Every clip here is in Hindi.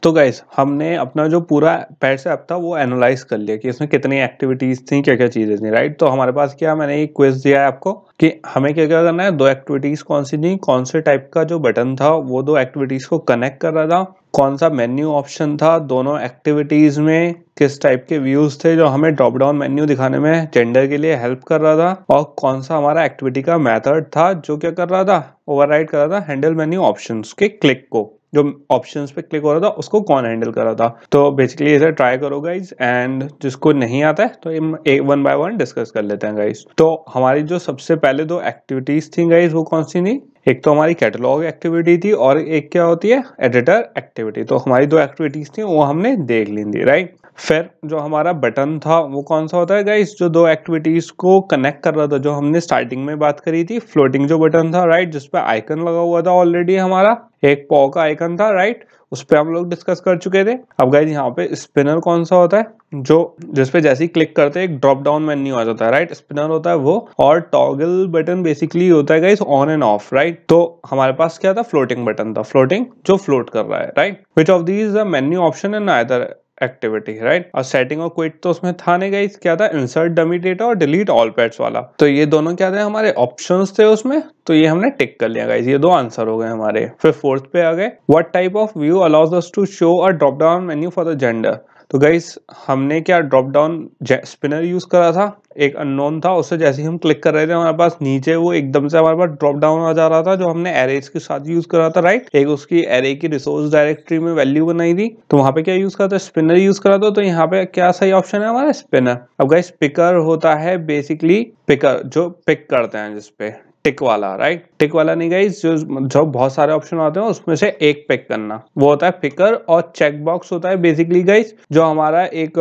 तो गाइस हमने अपना जो पूरा पैट्स ऐप था वो एनालाइज कर लिया कि इसमें कितनी एक्टिविटीज थी, क्या क्या चीजें थी, राइट। तो हमारे पास क्या, मैंने एक क्विज दिया है आपको कि हमें क्या क्या करना है, दो एक्टिविटीज कौन सी थी, कौन से टाइप का जो बटन था वो दो एक्टिविटीज को कनेक्ट कर रहा था, कौन सा मेन्यू ऑप्शन था, दोनों एक्टिविटीज में किस टाइप के व्यूज थे जो हमें ड्रॉप डाउन मेन्यू दिखाने में जेंडर के लिए हेल्प कर रहा था, और कौन सा हमारा एक्टिविटी का मेथड था जो क्या कर रहा था, ओवरराइड कर रहा था हैंडल मेन्यू ऑप्शंस के क्लिक को, जो ऑप्शंस पे क्लिक हो रहा था उसको कौन हैंडल कर रहा था। तो बेसिकली इसे ट्राई करो गाइज, एंड जिसको नहीं आता है तो हम वन बाय वन डिस्कस कर लेते हैं गाइज। तो हमारी जो सबसे पहले दो एक्टिविटीज थी गाइज वो कौन सी थी, एक तो हमारी कैटलॉग एक्टिविटी थी और एक क्या होती है, एडिटर एक्टिविटी। तो हमारी दो एक्टिविटीज थी वो हमने देख ली थी, राइट। फिर जो हमारा बटन था वो कौन सा होता है गाइस, जो दो एक्टिविटीज को कनेक्ट कर रहा था, जो हमने स्टार्टिंग में बात करी थी, फ्लोटिंग जो बटन था, राइट, जिसपे आइकन लगा हुआ था ऑलरेडी, हमारा एक पॉ का आइकन था, राइट, उस पे हम लोग डिस्कस कर चुके थे। अब गाइस यहाँ पे स्पिनर कौन सा होता है, जो जिसपे जैसे ही क्लिक करते हैं एक ड्रॉप डाउन मेन्यू आ जाता है, राइट, स्पिनर होता है वो। और टॉगल बटन बेसिकली होता है guys on end of, right. तो हमारे पास क्या था, फ्लोटिंग बटन था, फ्लोटिंग जो फ्लोट कर रहा है, right. Which of these is a menu option in either activity, right. और सेटिंग और क्विट तो उसमें था नहीं गाइस, क्या था, इंसर्ट डमी डेटा और डिलीट ऑल पेट्स वाला। तो ये दोनों क्या थे, हमारे ऑप्शंस थे उसमें, तो ये हमने टिक कर लिया गाइस, ये दो आंसर हो गए हमारे। फिर फोर्थ पे आ गए, what type of view allows us to show a drop down menu for the gender. तो गाइस हमने क्या ड्रॉप डाउन स्पिनर यूज करा था, एक अननोन था, उससे जैसे ही हम क्लिक कर रहे थे हमारे पास नीचे वो एकदम से हमारे पास ड्रॉप डाउन आ जा रहा था, जो हमने एरेज के साथ यूज करा था, राइट। एक उसकी एरे की रिसोर्स डायरेक्टरी में वैल्यू बनाई थी, तो वहां पे क्या यूज करा था, स्पिनर यूज करा था। तो यहाँ पे क्या सही ऑप्शन है हमारा, स्पिनर। अब गाइस पिकर होता है बेसिकली, पिकर जो पिक करते हैं जिसपे टिक वाला, राइट, टिक वाला नहीं गाइस, जो बहुत सारे ऑप्शन आते हैं उसमें से एक पिक करना, वो होता है पिकर। और चेक बॉक्स होता है बेसिकली गाइस जो हमारा एक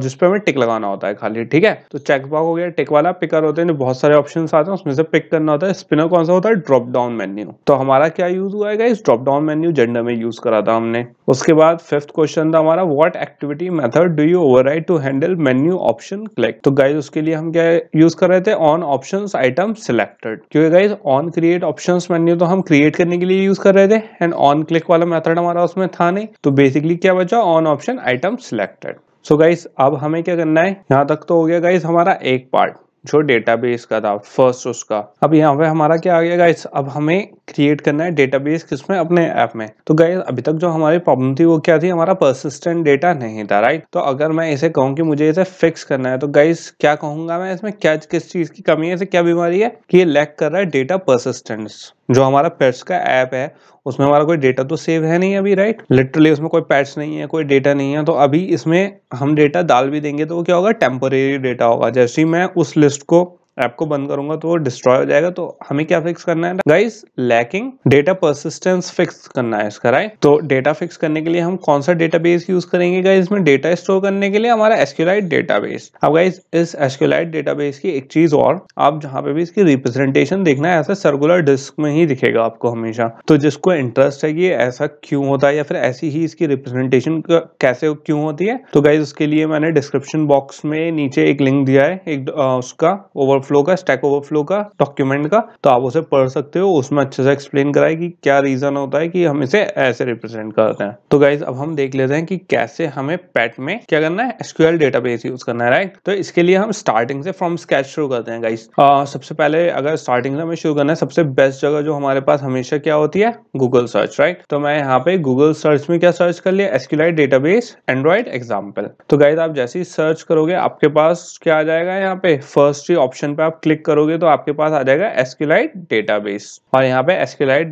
जिसपे हमें टिक लगाना होता है खाली, ठीक है। तो चेक बॉक्स हो गया टिक वाला, पिकर होते हैं बहुत सारे ऑप्शन आते हैं उसमें से पिक करना होता है। स्पिनर कौन सा होता है, ड्रॉप डाउन मेन्यू। तो हमारा क्या यूज हुआ है guys, drop down menu gender में यूज करा था हमने। उसके बाद फिफ्थ क्वेश्चन था हमारा, what activity method do you override to handle menu option click. तो गाइस उसके लिए हम क्या यूज कर रहे थे, ऑन ऑप्शंस आइटम सिलेक्टेड, क्योंकि guys on create options menu तो हम क्रिएट करने के लिए यूज कर रहे थे, एंड ऑन क्लिक वाला मेथड हमारा उसमें था नहीं। तो बेसिकली क्या बचा, on option item selected. So guys अब हमें क्या करना है, यहाँ तक तो हो गया गाइस हमारा एक पार्ट जो डेटाबेस का था फर्स्ट उसका। अब यहाँ पे हमारा क्या आ गया गाइस, अब हमें क्रिएट करना है डेटाबेस किसमें, अपने ऐप में। तो गाइस अभी तक जो हमारी प्रॉब्लम थी वो क्या थी, हमारा परसिस्टेंट डेटा नहीं था, राइट। तो अगर मैं इसे कहूँ कि मुझे इसे फिक्स करना है, तो गाइस क्या कहूंगा मैं इसमें, क्या किस चीज की कमी है, इसे क्या बीमारी है कि ये लैक कर रहा है डेटा परसिस्टेंस। जो हमारा पेट्स का ऐप है उसमें हमारा कोई डेटा तो सेव है नहीं अभी, राइट, लिटरली उसमें कोई पैट्स नहीं है, कोई डेटा नहीं है। तो अभी इसमें हम डेटा डाल भी देंगे तो वो क्या होगा, टेम्परेरी डेटा होगा। जैसे ही मैं उस लिस्ट को ऐप को बंद करूंगा तो वो डिस्ट्रॉय हो जाएगा। तो हमें क्या फिक्स करना है guys, lacking data persistence fix करना है इसका, राइट। तो डेटा फिक्स करने के लिए हम कौन सा डेटाबेस यूज करेंगे गाइस, इसमें डेटा स्टोर करने के लिए हमारा एसक्यूएलाइट डेटाबेस। अब गाइस इस एसक्यूएलाइट डेटाबेस की एक चीज और, आप जहां पे भी इसकी रिप्रेजेंटेशन देखना है ऐसा सर्कुलर डिस्क में ही दिखेगा आपको हमेशा। तो जिसको इंटरेस्ट है कि ऐसा क्यों होता है या फिर ऐसी ही इसकी रिप्रेजेंटेशन कैसे क्यों होती है, तो गाइस उसके लिए मैंने डिस्क्रिप्शन बॉक्स में नीचे एक लिंक दिया है, एक उसका ओवरफ्लो का, स्टैक ओवरफ्लो का डॉक्यूमेंट का, तो आप उसे पढ़ सकते हो। उसमें अच्छे से एक्सप्लेन करा है कि क्या रीजन होता है कि हम इसे ऐसे रिप्रेजेंट करते हैं। तो गाइज अब हम देख लेते हैं कि कैसे हमें पेट में क्या करना है, एसक्यूएल डेटाबेस यूज करना है, राइट। तो इसके लिए हम स्टार्टिंग से फ्रॉम स्क्रैच शुरू करते हैं गाइज। सबसे पहले अगर स्टार्टिंग से हमें शुरू करना है, सबसे बेस्ट जगह जो हमारे पास हमेशा क्या होती है, गूगल सर्च, राइट। तो मैं यहाँ पे गूगल सर्च में क्या सर्च कर लिया, एसक्यूएलाइट डेटाबेस एंड्रॉइड एग्जाम्पल। तो गाइज आप जैसे ही सर्च करोगे आपके पास क्या आ जाएगा, यहाँ पे फर्स्ट ही ऑप्शन पे आप क्लिक करोगे तो आपके पास आ जाएगा एसक्यूएलाइट डेटाबेस। और यहाँ पे एसक्यूएलाइट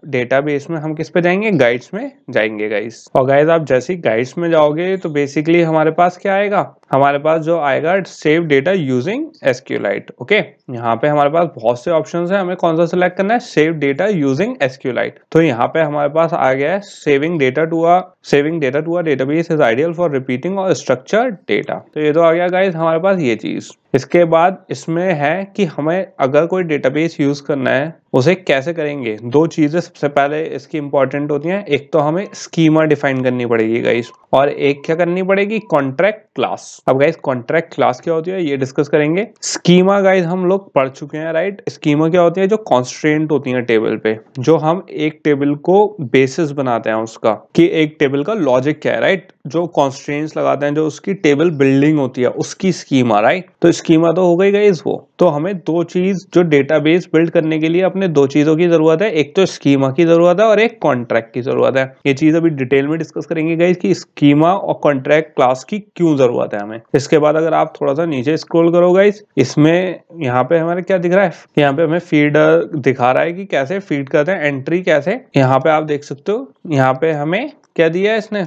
डेटाबेस में हम किस पे जाएंगे, गाइड्स में जाएंगे गाइस। और गाइस आप जैसे ही गाइड्स में जाओगे तो बेसिकली हमारे पास क्या आएगा, हमारे पास जो आएगा सेव डेटा यूजिंग एसक्यूएलाइट। ओके, यहाँ पे हमारे पास बहुत से ऑप्शंस है, हमें कौन सा सिलेक्ट करना है, सेव डेटा यूजिंग एसक्यूएलाइट। तो यहाँ पे हमारे पास आ गया है saving data to a database is ideal for repeating और स्ट्रक्चर्ड डेटा। तो ये तो आ गया गाइस हमारे पास ये चीज। इसके बाद इसमें है कि हमें अगर कोई डेटाबेस यूज करना है उसे कैसे करेंगे? दो चीजें सबसे पहले इसकी इंपॉर्टेंट होती हैं। एक तो हमें स्कीमा डिफाइन करनी पड़ेगी गाइस, और एक क्या करनी पड़ेगी? Contract class. अब गाइस कॉन्ट्रैक्ट क्लास क्या होती है ये डिस्कस करेंगे। स्कीमा गाइस हम लोग पढ़ चुके हैं, राइट। स्कीमा क्या होती है? जो कॉन्स्ट्रेंट होती है टेबल पे, जो हम एक टेबल को बेसिस बनाते हैं उसका, कि एक टेबल का लॉजिक क्या है, राइट। जो कॉन्स्ट्रेंट्स लगाते हैं, जो उसकी टेबल बिल्डिंग होती है, उसकी स्कीमा, राइट। तो स्कीमा तो हो गई गाइस वो। तो हमें दो चीज, जो डेटाबेस बिल्ड करने के लिए अपने दो चीजों की जरूरत है। एक तो स्कीमा की जरूरत है और एक कॉन्ट्रैक्ट की जरूरत है। ये चीज अभी डिटेल में डिस्कस करेंगे गाइस कि स्कीमा और कॉन्ट्रैक्ट क्लास की क्यों जरूरत है हमें। इसके बाद अगर आप थोड़ा सा नीचे स्क्रॉल करो गाइस, इसमें यहाँ पे हमारे क्या दिख रहा है? यहाँ पे हमें फीडर दिखा रहा है कि कैसे फीड करते हैं, एंट्री कैसे। यहाँ पे आप देख सकते हो, यहाँ पे हमें क्या दिया है इसने?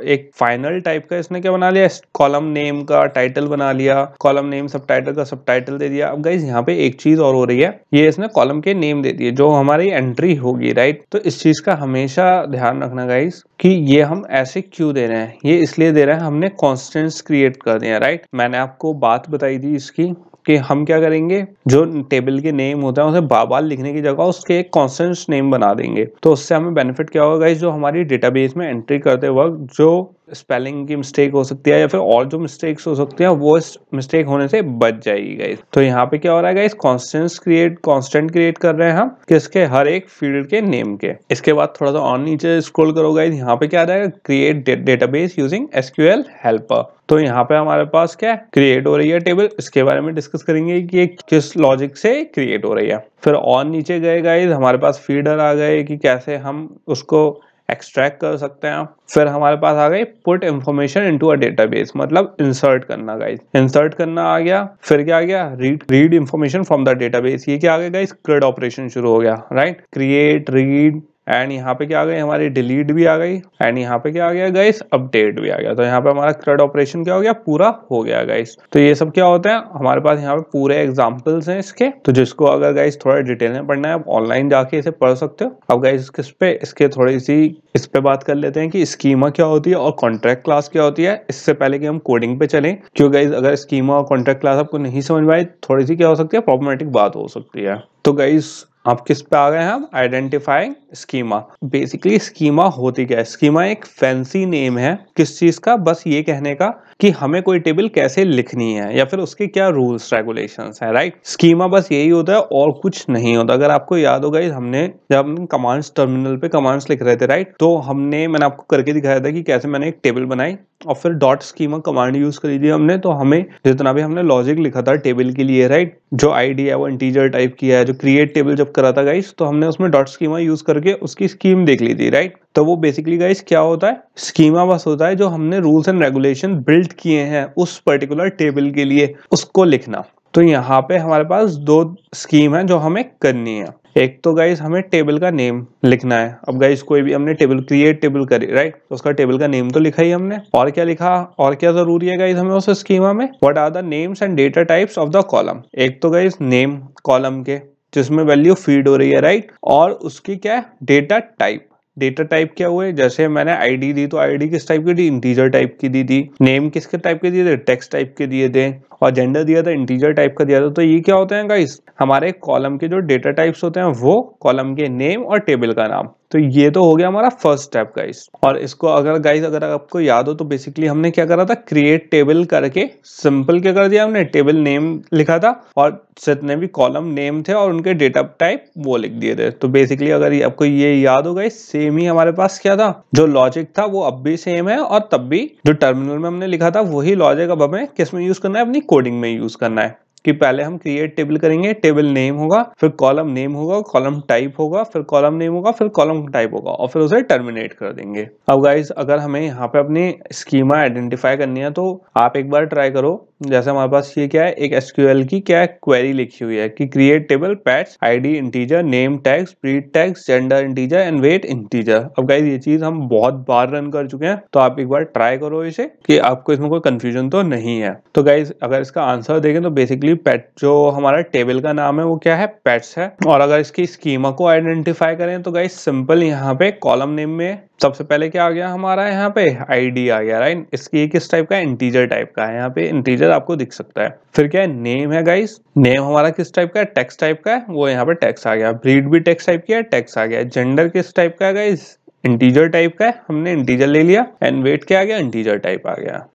एक फाइनल टाइप का इसने क्या बना लिया? कॉलम नेम का टाइटल बना लिया, कॉलम नेम सब टाइटल का सब टाइटल दे दिया। अब गाइस यहाँ पे एक चीज और हो रही है, ये इसने कॉलम के नेम दे दिए जो हमारी एंट्री होगी, राइट। तो इस चीज का हमेशा ध्यान रखना गाइस कि ये हम ऐसे क्यों दे रहे हैं। ये इसलिए दे रहे हैं, हमने कॉन्स्टेंट्स क्रिएट कर दिए, राइट। मैंने आपको बात बताई थी इसकी कि हम क्या करेंगे, जो टेबल के नेम होता है उसे बार बार लिखने की जगह उसके एक कॉन्स्टेंट नेम बना देंगे। तो उससे हमें बेनिफिट क्या होगा गाइस? जो हमारी डेटाबेस में एंट्री करते वक्त जो स्पेलिंग की मिस्टेक हो सकती है या फिर और जो मिस्टेक्स हो सकती हैं, वो इस मिस्टेक होने से बच जाएगी गाइस। तो यहाँ पे क्या हो रहा है गाइस? कांस्टेंट क्रिएट कर रहे हैं हम किसके? हर एक फील्ड के नेम के। इसके बाद थोड़ा सा और नीचे स्क्रॉल करो गाइस, यहाँ पे क्या आ जाएगा? Create database using SQL helper. तो यहाँ पे हमारे पास क्या क्रिएट हो रही है टेबल, इसके बारे में डिस्कस करेंगे कि ये किस लॉजिक से क्रिएट हो रही है। फिर और नीचे गए गाइस, हमारे पास फीडर आ गए कि कैसे हम उसको एक्सट्रैक्ट कर सकते हैं। फिर हमारे पास आ गई put information into a database, मतलब इंसर्ट करना गाइस। इंसर्ट करना आ गया। फिर क्या आ गया? Read information from the database. ये क्या आ गया गाइस? क्रिड ऑपरेशन शुरू हो गया, राइट। क्रिएट, रीड, एंड यहाँ पे क्या आ गई? हमारी डिलीट भी आ गई, एंड यहाँ पे क्या आ गया गाइस? अपडेट भी आ गया। तो यहाँ पे हमारा CRUD ऑपरेशन क्या हो गया? पूरा हो गया गाइस। तो ये सब क्या होते हैं हमारे पास यहाँ पे पूरे एग्जांपल्स हैं इसके। तो जिसको अगर गाइस थोड़ा डिटेल में पढ़ना है, आप ऑनलाइन जाके इसे पढ़ सकते हो। अब गाइस किस पे इसके थोड़ी सी इस पे बात कर लेते हैं कि स्कीमा क्या होती है और कॉन्ट्रैक्ट क्लास क्या होती है। इससे पहले कि हम कोडिंग पे चलें, क्यों गाइस अगर स्कीमा और कॉन्ट्रैक्ट क्लास आपको नहीं समझ में आए, थोड़ी सी क्या हो सकती है? प्रॉब्लमेटिक बात हो सकती है। तो गाइस आप किस पे आ गए हैं? हम आइडेंटिफाइंग स्कीमा। बेसिकली स्कीमा होती क्या है? स्कीमा एक फैंसी नेम है किस चीज का? बस ये कहने का कि हमें कोई टेबल कैसे लिखनी है या फिर उसके क्या रूल्स रेगुलेशंस है, राइट। स्कीमा बस यही होता है और कुछ नहीं होता। अगर आपको याद होगा हमने जब हम कमांड्स टर्मिनल पे कमांड्स लिख रहे थे, राइट, तो मैंने आपको करके दिखाया था कि कैसे मैंने एक टेबल बनाई और फिर डॉट स्कीमा कमांड यूज करी थी हमने। तो हमें जितना भी हमने लॉजिक लिखा था टेबल के लिए, राइट, जो आईडी है वो इंटीजर टाइप की है, जो क्रिएट टेबल जब करा था गाइस, तो हमने उसमें डॉट स्कीमा यूज करके उसकी स्कीम देख ली थी, राइट। तो वो बेसिकली गाइस क्या होता है? स्कीमा बस होता है जो हमने रूल्स एंड रेगुलेशन बिल्ड किए हैं उस पर्टिकुलर टेबल के लिए, उसको लिखना। तो यहाँ पे हमारे पास दो स्कीम है जो हमें करनी है। एक तो गाइस हमें टेबल का नेम लिखना है। अब गाइस कोई भी हमने टेबल क्रिएट टेबल करी, राइट, तो उसका टेबल का नेम तो लिखा ही हमने। और क्या लिखा? और क्या जरूरी है गाइस हमें उस स्कीमा में? What are the names and data types of the column. एक तो गाइस नेम कॉलम के जिसमें वैल्यू फीड हो रही है, राइट, और उसकी क्या है? Data type. डेटा टाइप क्या हुए? जैसे मैंने आईडी दी तो आईडी किस टाइप की दी? इंटीजर टाइप की दी थी। नेम किसके टाइप के दिए थे? टेक्स्ट टाइप के दिए थे। और जेंडर दिया था इंटीजर टाइप का दिया था। तो ये क्या होते हैं गाइस? हमारे कॉलम के जो डेटा टाइप्स होते हैं वो कॉलम के नेम और टेबल का नाम। तो ये तो हो गया हमारा फर्स्ट स्टेप गाइस। और इसको अगर आपको याद हो तो बेसिकली हमने क्या करा था? क्रिएट टेबल करके सिंपल क्या कर दिया हमने? टेबल नेम लिखा था और जितने भी कॉलम नेम थे और उनके डेटा टाइप वो लिख दिए थे। तो बेसिकली अगर आपको ये याद होगा, सेम ही हमारे पास क्या था? जो लॉजिक था वो अब भी सेम है और तब भी जो टर्मिनल में हमने लिखा था वही लॉजिक अब हमें किस में यूज करना है? अपनी कोडिंग में यूज करना है। कि पहले हम क्रिएट टेबल करेंगे, टेबल नेम होगा, फिर कॉलम नेम होगा, कॉलम टाइप होगा, फिर कॉलम नेम होगा, फिर कॉलम टाइप होगा और फिर उसे टर्मिनेट कर देंगे। अब गाइस अगर हमें यहाँ पे अपनी स्कीमा आइडेंटिफाई करनी है तो आप एक बार ट्राई करो। जैसे हमारे पास ये क्या है? एक एसक्यूएल की क्या है? क्वेरी लिखी हुई है कि create table pets ID integer, name tags, breed tags, gender integer and weight integer. अब गाइस ये चीज हम बहुत बार रन कर चुके हैं, तो आप एक बार ट्राई करो इसे कि आपको इसमें कोई कंफ्यूजन तो नहीं है। तो गाइस अगर इसका आंसर देखें तो बेसिकली पेट जो हमारा टेबल का नाम है वो क्या है? पेट्स है। और अगर इसकी स्कीमा को आइडेंटिफाई करें तो गाइस सिंपल यहाँ पे कॉलम नेम में सबसे पहले क्या आ गया हमारा यहाँ पे आईडी आ गया, राइट। इसकी ये किस टाइप का है, इंटीजर टाइप का है, यहाँ पे इंटीजर आपको दिख सकता है। फिर क्या है, नेम है गाइस, नेम हमारा किस टाइप का है, टेक्स्ट टाइप का है, वो यहाँ पे टेक्स्ट आ गया। ब्रीड भी टेक्स्ट टाइप की है, टेक्स्ट आ गया। जेंडर किस टाइप का है गाइस, इंटीजर टाइप का है, हमने इंटीजर ले लिया। एंड वेट क्या आ गया, इंटीजर टाइप आ गया।